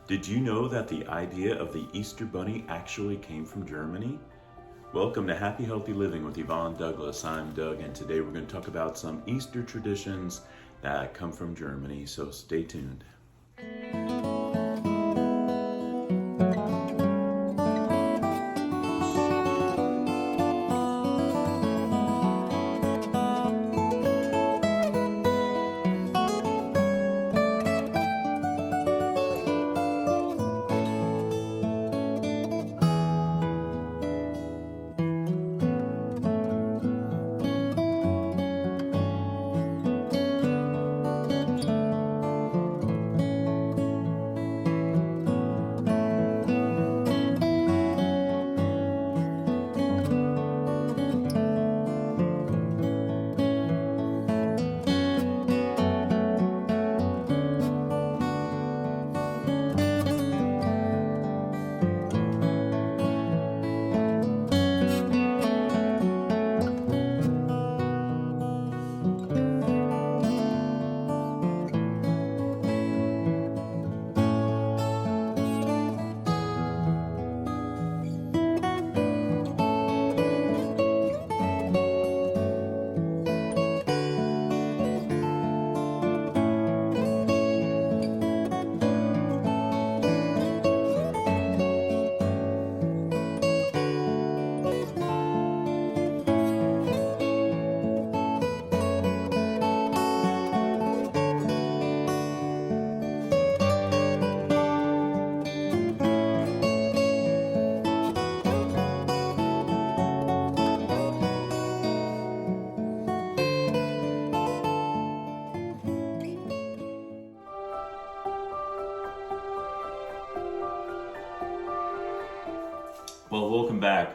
Did you know that the idea of the Easter Bunny actually came from Germany? Welcome to Happy Healthy Living with Yvonne Douglas. I'm Doug, and today we're going to talk about some Easter traditions that come from Germany, so stay tuned. Well, welcome back.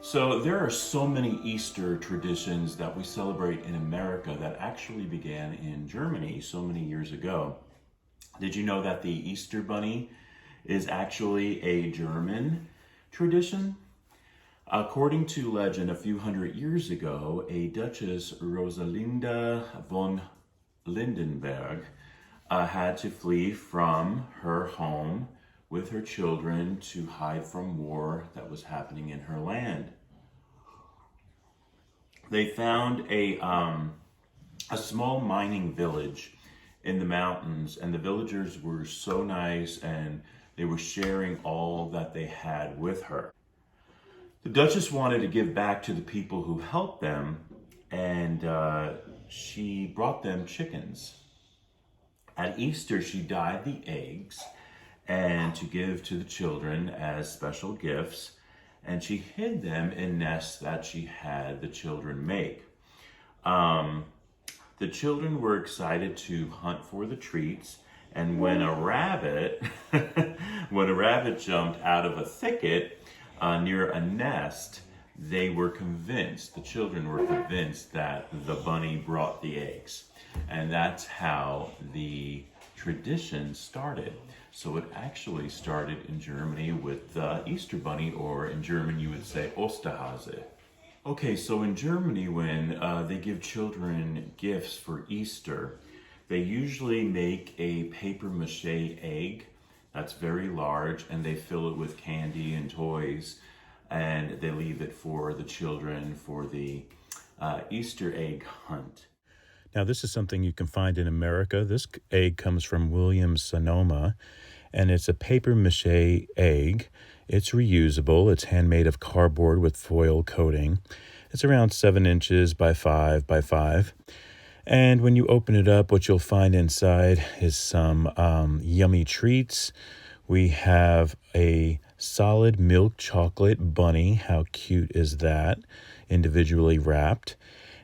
So there are so many Easter traditions that we celebrate in America that actually began in Germany so many years ago. Did you know that the Easter Bunny is actually a German tradition? According to legend, a few hundred years ago, a Duchess, Rosalinda von Lindenberg, had to flee from her home with her children to hide from war that was happening in her land. They found a small mining village in the mountains, and the villagers were so nice and they were sharing all that they had with her. The Duchess wanted to give back to the people who helped them, and she brought them chickens. At Easter, she dyed the eggs and to give to the children as special gifts, and she hid them in nests that she had the children make. The children were excited to hunt for the treats, and when a rabbit jumped out of a thicket near a nest, the children were convinced that the bunny brought the eggs. And that's how the tradition started. So it actually started in Germany with the Easter Bunny, or in German you would say Osterhase. Okay, so in Germany, when they give children gifts for Easter, they usually make a paper mache egg that's very large, and they fill it with candy and toys, and they leave it for the children for the Easter egg hunt. Now, this is something you can find in America. This egg comes from Williams-Sonoma, and it's a paper mache egg. It's reusable. It's handmade of cardboard with foil coating. It's around 7 inches by 5 by 5. And when you open it up, what you'll find inside is some yummy treats. We have a solid milk chocolate bunny. How cute is that? Individually wrapped.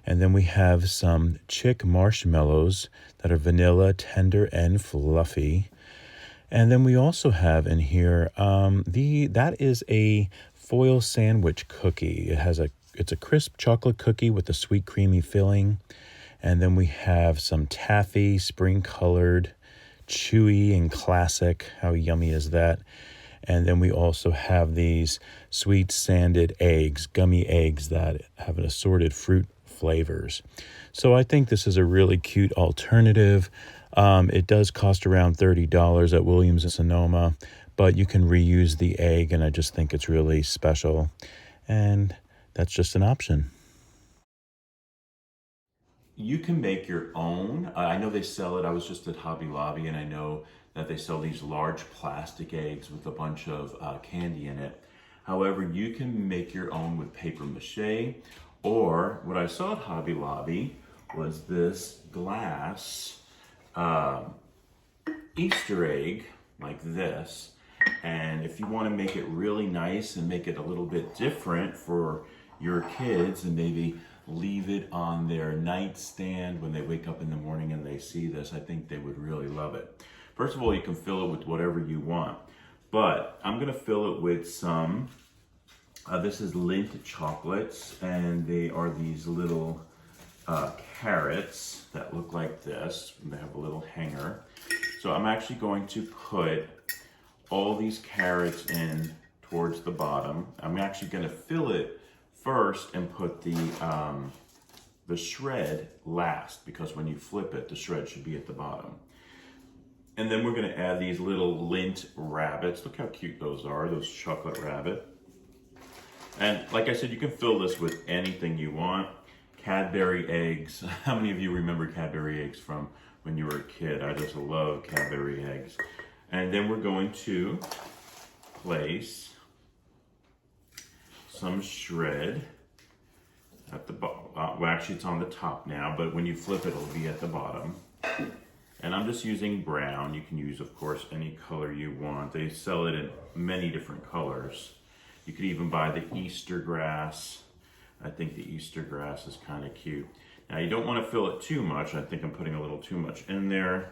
And then we have some chick marshmallows that are vanilla, tender, and fluffy. And then we also have in here, that is a foil sandwich cookie. It's a crisp chocolate cookie with a sweet creamy filling. And then we have some taffy, spring-colored, chewy and classic. How yummy is that? And then we also have these sweet sanded eggs, gummy eggs that have an assorted fruit flavors. So I think this is a really cute alternative. It does cost around $30 at Williams and Sonoma, but you can reuse the egg, and I just think it's really special. And that's just an option. You can make your own. I know they sell it. I was just at Hobby Lobby, and I know that they sell these large plastic eggs with a bunch of candy in it. However, you can make your own with paper mache, or what I saw at Hobby Lobby was this glass Easter egg like this. And if you want to make it really nice and make it a little bit different for your kids, and maybe leave it on their nightstand when they wake up in the morning and they see this, I think they would really love it. First of all, you can fill it with whatever you want, but I'm going to fill it with some, this is Lindt chocolates, and they are these little carrots that look like this. They have a little hanger. So I'm actually going to put all these carrots in towards the bottom. I'm actually going to fill it first and put the shred last, because when you flip it, the shred should be at the bottom. And then we're going to add these little Lindt rabbits. Look how cute those are, those chocolate rabbit. And like I said, you can fill this with anything you want. Cadbury eggs. How many of you remember Cadbury eggs from when you were a kid? I just love Cadbury eggs. And then we're going to place some shred at the bottom. Well, actually it's on the top now, but when you flip it, it'll be at the bottom. And I'm just using brown. You can use, of course, any color you want. They sell it in many different colors. You could even buy the Easter grass. I think the Easter grass is kind of cute. Now you don't want to fill it too much. I think I'm putting a little too much in there,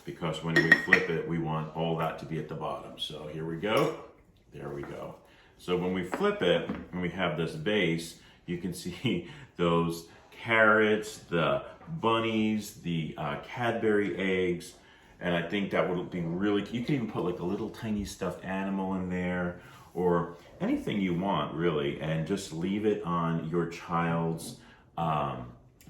because when we flip it, we want all that to be at the bottom. So here we go. There we go. So when we flip it and we have this base, you can see those carrots, the bunnies, the Cadbury eggs, and I think that would be really, you can even put like a little tiny stuffed animal in there, or anything you want really, and just leave it on your child's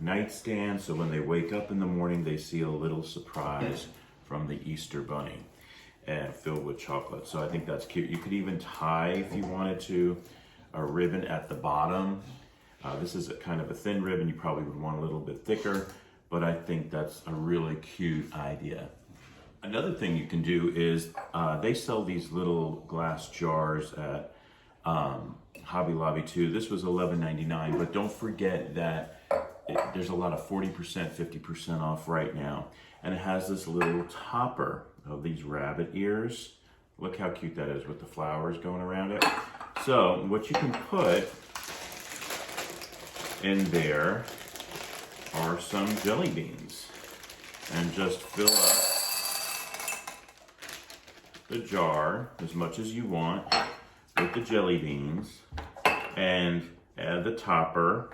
nightstand, so when they wake up in the morning, they see a little surprise from the Easter bunny and filled with chocolate. So I think that's cute. You could even tie, if you wanted to, a ribbon at the bottom. This is a kind of a thin ribbon. You probably would want a little bit thicker, but I think that's a really cute idea. Another thing you can do is they sell these little glass jars at Hobby Lobby too. This was $11.99, but don't forget that there's a lot of 40%, 50% off right now. And it has this little topper of these rabbit ears. Look how cute that is with the flowers going around it. So what you can put in there are some jelly beans, and just fill up the jar as much as you want with the jelly beans, and add the topper.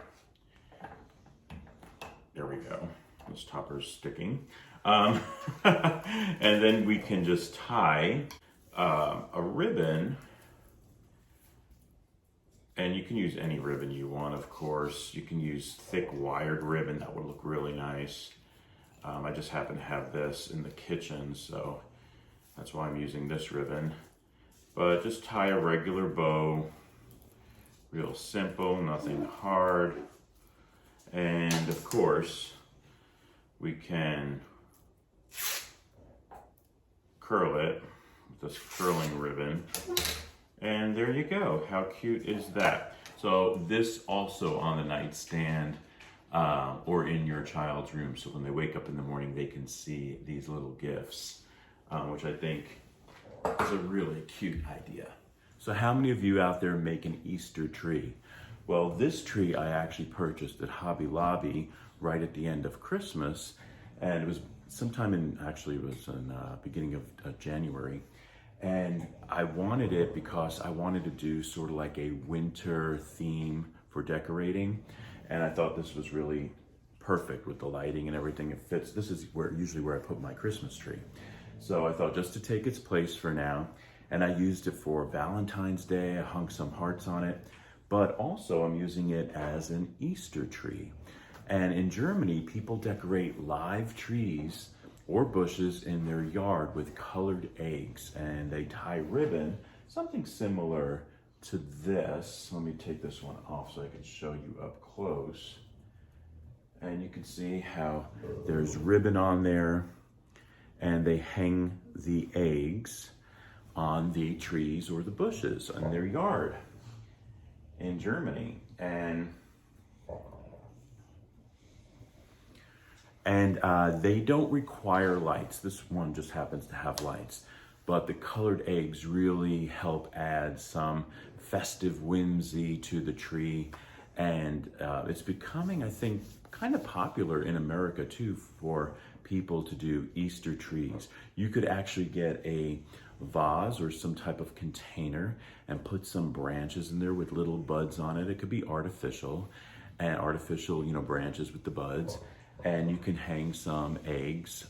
There we go. This topper's sticking. And then we can just tie a ribbon, and you can use any ribbon you want, of course. You can use thick wired ribbon. That would look really nice. I just happen to have this in the kitchen, so that's why I'm using this ribbon. But just tie a regular bow. Real simple, nothing hard. And of course, we can curl it with this curling ribbon. And there you go. How cute is that? So this also on the nightstand or in your child's room. So when they wake up in the morning, they can see these little gifts, which I think is a really cute idea. So how many of you out there make an Easter tree? Well, this tree I actually purchased at Hobby Lobby right at the end of Christmas. And it was sometime in, actually it was in beginning of January. And I wanted it because I wanted to do sort of like a winter theme for decorating. And I thought this was really perfect with the lighting and everything. It fits. This is usually where I put my Christmas tree. So I thought just to take its place for now. And I used it for Valentine's Day. I hung some hearts on it. But also I'm using it as an Easter tree. And in Germany, people decorate live trees or bushes in their yard with colored eggs, and they tie ribbon, something similar to this. Let me take this one off so I can show you up close. And you can see how there's ribbon on there, and they hang the eggs on the trees or the bushes in their yard in Germany. And they don't require lights. This one just happens to have lights, but the colored eggs really help add some festive whimsy to the tree. And it's becoming, I think, kind of popular in America too for people to do Easter trees. You could actually get a vase or some type of container and put some branches in there with little buds on it. It could be artificial, and artificial, branches with the buds. And you can hang some eggs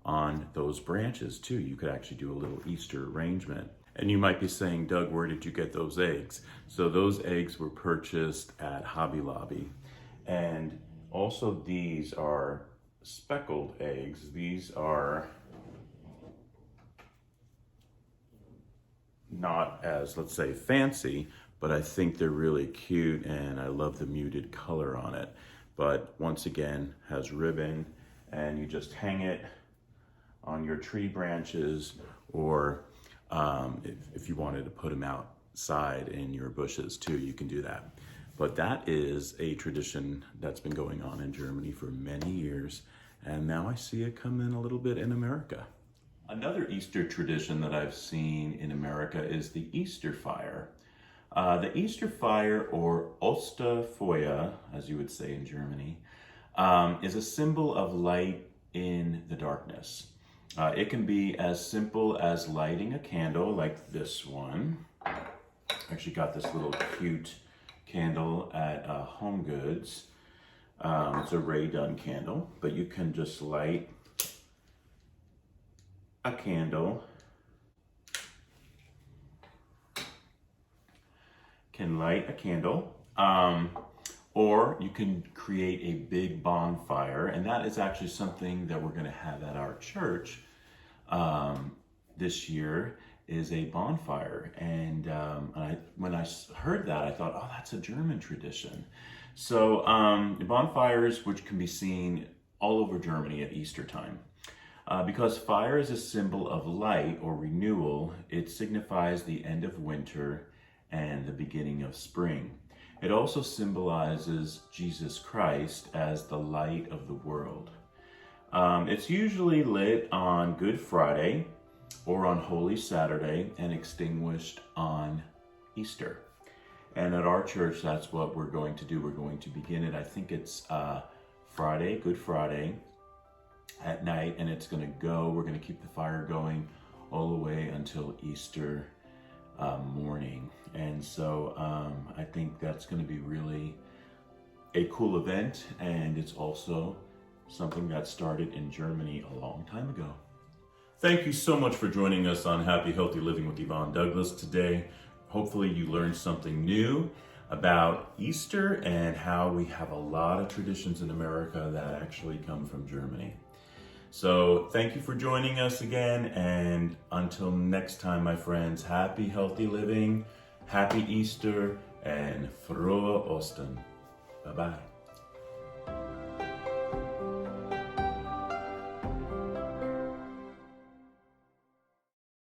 on those branches too. You could actually do a little Easter arrangement. And you might be saying, Doug, where did you get those eggs? So those eggs were purchased at Hobby Lobby. And also these are speckled eggs. These are not as, let's say, fancy, but I think they're really cute, and I love the muted color on it. But once again, has ribbon, and you just hang it on your tree branches, or if you wanted to put them outside in your bushes too, you can do that. But that is a tradition that's been going on in Germany for many years, and now I see it come in a little bit in America. Another Easter tradition that I've seen in America is the Easter fire. The Easter fire, or Osterfeuer, as you would say in Germany, is a symbol of light in the darkness. It can be as simple as lighting a candle like this one. I actually got this little cute candle at Home Goods. It's a Ray Dunn candle, but you can just light a candle. Or you can create a big bonfire, and that is actually something that we're going to have at our church this year, is a bonfire. And when I heard that, I thought, oh, that's a German tradition. So bonfires, which can be seen all over Germany at Easter time. Because fire is a symbol of light or renewal, it signifies the end of winter and the beginning of spring. It also symbolizes Jesus Christ as the light of the world. It's usually lit on Good Friday or on Holy Saturday and extinguished on Easter. And at our church, that's what we're going to do. We're going to begin it, I think it's Friday, Good Friday at night, and it's going to go. We're going to keep the fire going all the way until Easter morning. And so I think that's going to be really a cool event, and it's also something that started in Germany a long time ago. Thank you so much for joining us on Happy Healthy Living with Yvonne Douglas today. Hopefully you learned something new about Easter and how we have a lot of traditions in America that actually come from Germany. So thank you for joining us again, and until next time, my friends, happy healthy living, happy Easter, and Frohe Ostern. Bye-bye.